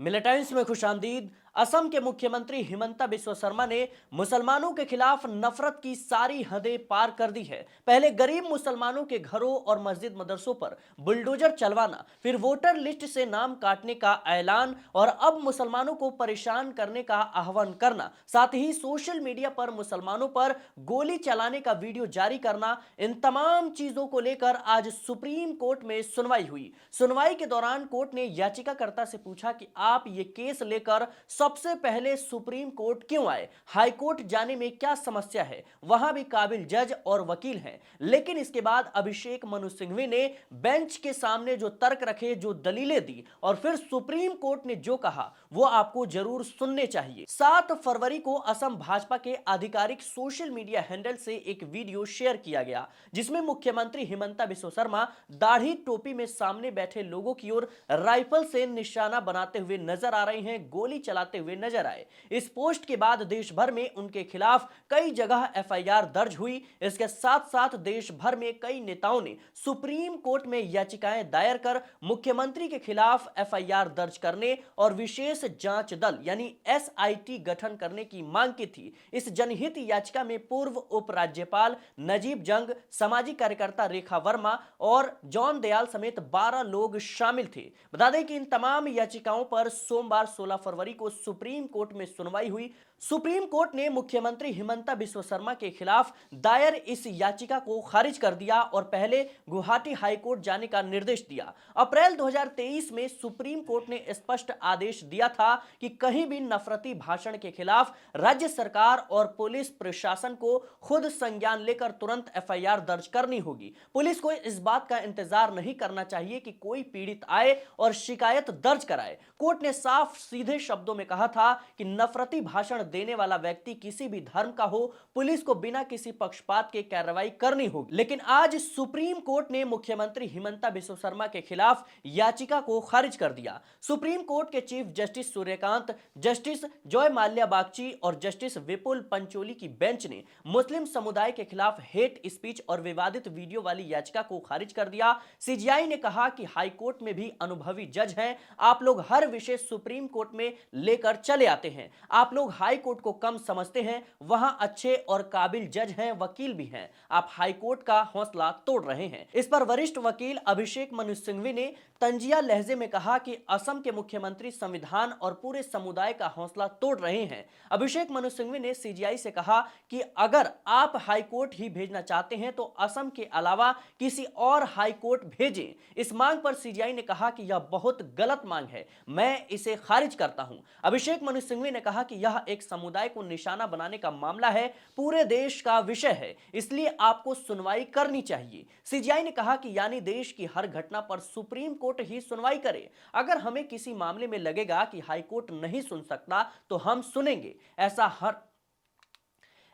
Militants में खुशामदीद। असम के मुख्यमंत्री हिमंता बिस्वा शर्मा ने मुसलमानों के खिलाफ नफरत की सारी हदें पार कर दी है। पहले गरीब मुसलमानों के घरों और मस्जिद मदरसों पर बुलडोजर चलवाना, फिर वोटर लिस्ट से नाम काटने का ऐलान और अब मुसलमानों को परेशान करने का आह्वान करना, साथ ही सोशल मीडिया पर मुसलमानों पर गोली चलाने का वीडियो जारी करना, इन तमाम चीजों को लेकर आज सुप्रीम कोर्ट में सुनवाई हुई। सुनवाई के दौरान कोर्ट ने याचिकाकर्ता से पूछा कि आप ये केस लेकर सबसे पहले सुप्रीम कोर्ट क्यों आए, हाई कोर्ट जाने में क्या समस्या है, वहां भी काबिल जज और वकील हैं। लेकिन इसके बाद अभिषेक मनु सिंघवी ने बेंच के सामने जो तर्क रखे, जो दलीलें दी और फिर सुप्रीम कोर्ट ने जो कहा वो आपको जरूर सुनने चाहिए। 7 फरवरी को असम भाजपा के आधिकारिक सोशल मीडिया हैंडल से एक वीडियो शेयर किया गया जिसमें मुख्यमंत्री हिमंता बिस्वा शर्मा दाढ़ी टोपी में सामने बैठे लोगों की ओर राइफल से निशाना बनाते हुए नजर आ रहे हैं, गोली चलाते हुए नजर आए। इस पोस्ट के बाद देश भर में उनके खिलाफ कई जगह एफआईआर दर्ज हुई। इसके साथ साथ देश भर में कई नेताओं ने सुप्रीम कोर्ट में याचिकाएं दायर कर मुख्यमंत्री के खिलाफ एफआईआर दर्ज करने और विशेष जांच दल यानी एसआईटी गठन करने की मांग की थी। इस जनहित याचिका में पूर्व उपराज्यपाल नजीब जंग, सामाजिक कार्यकर्ता रेखा वर्मा और जॉन दयाल समेत 12 लोग शामिल थे। बता दें कि इन तमाम याचिकाओं पर सोमवार 16 फरवरी को सुप्रीम कोर्ट में सुनवाई हुई। सुप्रीम कोर्ट ने मुख्यमंत्री हिमंता बिस्वा शर्मा के खिलाफ दायर इस याचिका को खारिज कर दिया और पहले गुवाहाटी हाई कोर्ट जाने का निर्देश दिया। अप्रैल 2023 में सुप्रीम कोर्ट ने स्पष्ट आदेश दिया था कि कहीं भी नफरती भाषण के खिलाफ राज्य सरकार और पुलिस प्रशासन को खुद संज्ञान लेकर तुरंत एफआईआर दर्ज करनी होगी। पुलिस को इस बात का इंतजार नहीं करना चाहिए कि कोई पीड़ित आए और शिकायत दर्ज कराए। कोर्ट ने साफ सीधे शब्दों में कहा था कि नफरती भाषण देने वाला व्यक्ति किसी भी धर्म का हो, पुलिस को बिना किसी पक्षपात के कार्रवाई करनी होगी। लेकिन आज सुप्रीम कोर्ट ने मुख्यमंत्री हिमंता बिस्वा शर्मा के खिलाफ याचिका को खारिज कर दिया। सुप्रीम कोर्ट के chief justice Suryakant, justice Joy Mallya Bagchi और जस्टिस विपुल पंचोली की बेंच ने मुस्लिम समुदाय के खिलाफ हेट स्पीच और विवादित वीडियो वाली याचिका को खारिज कर दिया। सीजीआई ने कहा कि हाई कोर्ट में भी अनुभवी जज हैं, आप लोग हर विषय सुप्रीम कोर्ट में लेकर चले आते हैं, आप लोग हाई कोर्ट को कम समझते हैं, वहां अच्छे और काबिल जज हैं, वकील भी हैं, आप हाई कोर्ट का हौसला तोड़ रहे हैं। इस पर वरिष्ठ वकील अभिषेक मनु सिंघवी ने तंजिया लहजे में कहा कि असम के मुख्यमंत्री संविधान और पूरे समुदाय का हौसला तोड़ रहे हैं। अभिषेक मनु सिंघवी ने सीजीआई से कहा कि अगर आप हाई कोर्ट ही भेजना चाहते हैं तो असम के अलावा किसी और हाई कोर्ट भेजें। इस मांग पर सीजीआई ने कहा कि यह बहुत गलत मांग है, मैं इसे खारिज करता हूं। अभिषेक मनु सिंघवी ने कहा कि यह एक समुदाय को निशाना बनाने का मामला है, पूरे देश का विषय है, इसलिए आपको सुनवाई करनी चाहिए। सीजीआई ने कहा कि यानी देश की हर घटना पर सुप्रीम कोर्ट ही सुनवाई करे। अगर हमें किसी मामले में लगेगा कि हाई कोर्ट नहीं सुन सकता तो हम सुनेंगे,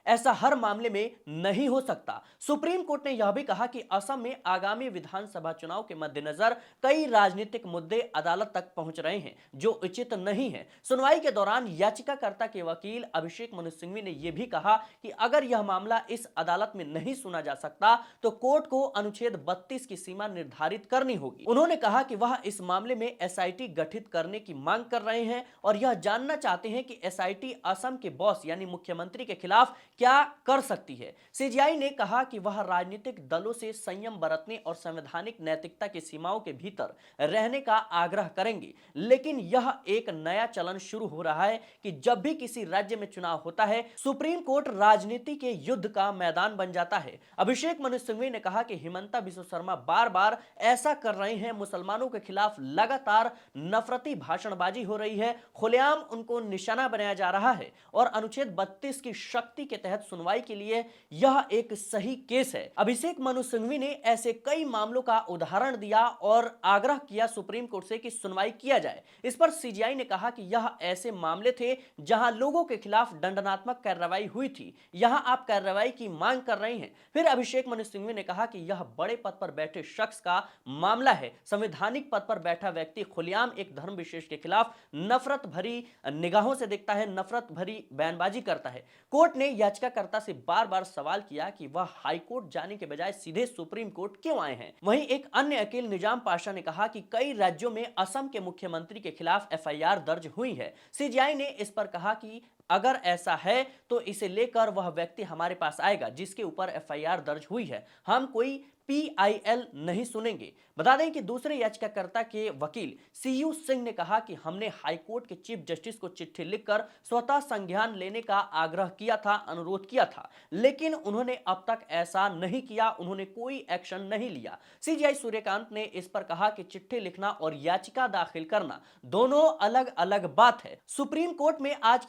ऐसा हर मामले में नहीं हो सकता। सुप्रीम कोर्ट ने यह भी कहा कि असम में आगामी विधानसभा चुनाव के मद्देनजर कई राजनीतिक मुद्दे अदालत तक पहुंच रहे हैं जो उचित नहीं है। सुनवाई के दौरान याचिकाकर्ता के वकील अभिषेक मनु सिंघवी ने यह भी कहा कि अगर यह मामला इस अदालत में नहीं सुना जा सकता तो कोर्ट को अनुच्छेद 32 की सीमा निर्धारित करनी होगी। उन्होंने कहा कि वह इस मामले में एसआईटी गठित करने की मांग कर रहे हैं और यह जानना चाहते हैं कि एसआईटी असम के बॉस यानी मुख्यमंत्री के खिलाफ क्या कर सकती है। सीजीआई ने कहा कि वह राजनीतिक दलों से संयम बरतने और संवैधानिक नैतिकता की सीमाओं के भीतर रहने का आग्रह करेंगे। लेकिन यह एक नया चलन शुरू हो रहा है कि जब भी किसी राज्य में चुनाव होता है, सुप्रीम कोर्ट राजनीति के युद्ध का मैदान बन जाता है। अभिषेक मनु सिंघवी ने कहा कि हिमंता बिस्वा शर्मा बार-बार ऐसा कर रहे हैं, मुसलमानों के खिलाफ लगातार नफरती भाषणबाजी हो रही है, खुलेआम उनको निशाना बनाया जा रहा है और अनुच्छेद 32 की शक्ति के तहत सुनवाई के लिए यह एक सही केस है। अभिषेक मनु सिंघवी ने ऐसे कई मामलों का उदाहरण दिया और आग्रह किया सुप्रीम कोर्ट से कि सुनवाई किया जाए। इस पर सीजीआई ने कहा कि यह ऐसे मामले थे जहां लोगों के खिलाफ दंडात्मक कार्रवाई हुई थी, यहां आप कार्रवाई की मांग कर रहे हैं। फिर अभिषेक मनु सिंघवी ने कहा कि यह बड़े पद पर बैठे शख्स का मामला है, संवैधानिक पद पर बैठा व्यक्ति खुलेआम एक धर्म विशेष के खिलाफ नफरत भरी निगाहों से देखता है, नफरत भरी बयानबाजी करता है। कोर्ट ने याचिकाकर्ता से बार बार सवाल किया कि वह हाईकोर्ट जाने के बजाय सीधे सुप्रीम कोर्ट क्यों आए हैं। वहीं एक अन्य वकील निजाम पाशा ने कहा कि कई राज्यों में असम के मुख्यमंत्री के खिलाफ एफआईआर दर्ज हुई है। सीजीआई ने इस पर कहा कि अगर ऐसा है तो इसे लेकर वह व्यक्ति हमारे पास आएगा जिसके ऊपर एफआईआर दर्ज हुई है, हम कोई पीआईएल नहीं सुनेंगे। बता दें कि दूसरे याचिकाकर्ता के वकील सीयू सिंह ने कहा कि हमने हाईकोर्ट के चीफ जस्टिस को चिट्ठी लिखकर स्वतः संज्ञान लेने का आग्रह किया था, अनुरोध किया था, लेकिन उन्होंने अब तक ऐसा नहीं किया, उन्होंने कोई एक्शन नहीं लिया। सीजीआई सूर्यकांत ने इस पर कहा कि चिट्ठी लिखना और याचिका दाखिल करना दोनों अलग अलग बात है। सुप्रीम कोर्ट में आज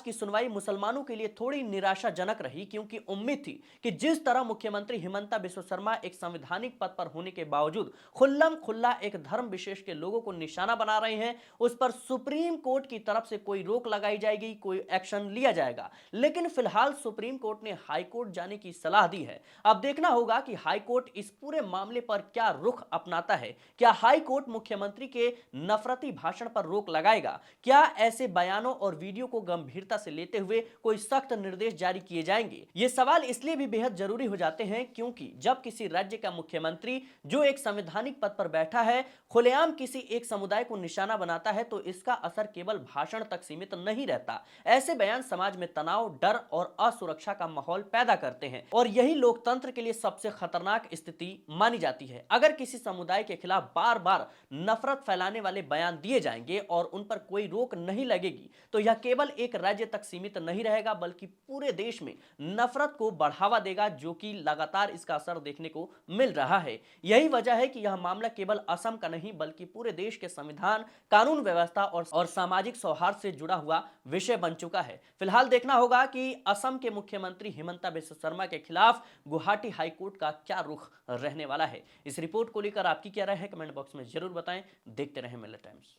की सुनवाई मुसलमानों के लिए थोड़ी निराशाजनक रही, क्योंकि उम्मीद थी कि जिस तरह मुख्यमंत्री हिमंता बिस्वा शर्मा एक संवैधानिक पद पर होने के बावजूद खुल्लम खुल्ला एक धर्म विशेष के लोगों को निशाना बना रहे हैं, उस पर सुप्रीम कोर्ट की तरफ से कोई रोक लगाई जाएगी, कोई एक्शन लिया जाएगा। लेकिन फिलहाल सुप्रीम कोर्ट ने हाईकोर्ट जाने की सलाह दी है। अब देखना होगा कि हाईकोर्ट इस पूरे मामले पर क्या रुख अपनाता है। क्या हाईकोर्ट मुख्यमंत्री के नफरती भाषण पर रोक लगाएगा? क्या ऐसे बयानों और वीडियो को गंभीरता से लेते हुए कोई सख्त निर्देश जारी किए जाएंगे? ये सवाल इसलिए भी बेहद जरूरी हो जाते हैं क्योंकि जब किसी राज्य का मुख्यमंत्री जो एक संवैधानिक पद पर बैठा है खुलेआम किसी एक समुदाय को निशाना बनाता है तो इसका असर केवल भाषण तक सीमित नहीं रहता। ऐसे बयान समाज में तनाव, डर और असुरक्षा का माहौल पैदा करते हैं और यही लोकतंत्र के लिए सबसे खतरनाक स्थिति मानी जाती है। अगर किसी समुदाय के खिलाफ बार बार नफरत फैलाने वाले बयान दिए जाएंगे और उन पर कोई रोक नहीं लगेगी तो यह केवल एक राज्य तक सीमित नहीं रहेगा बल्कि पूरे देश में नफरत को बढ़ावा देगा, जो कि लगातार इसका असर देखने को मिल रहा है। यही वजह है कि यह मामला केवल असम का नहीं बल्कि पूरे देश के संविधान, कानून व्यवस्था और सामाजिक सौहार्द से जुड़ा हुआ विषय बन चुका है। फिलहाल देखना होगा कि असम के मुख्यमंत्री हिमंता बिस्वा शर्मा के खिलाफ गुवाहाटी हाईकोर्ट का क्या रुख रहने वाला है। इस रिपोर्ट को लेकर आपकी क्या राय है, कमेंट बॉक्स में जरूर बताएं। देखते रहें मिले टाइम्स।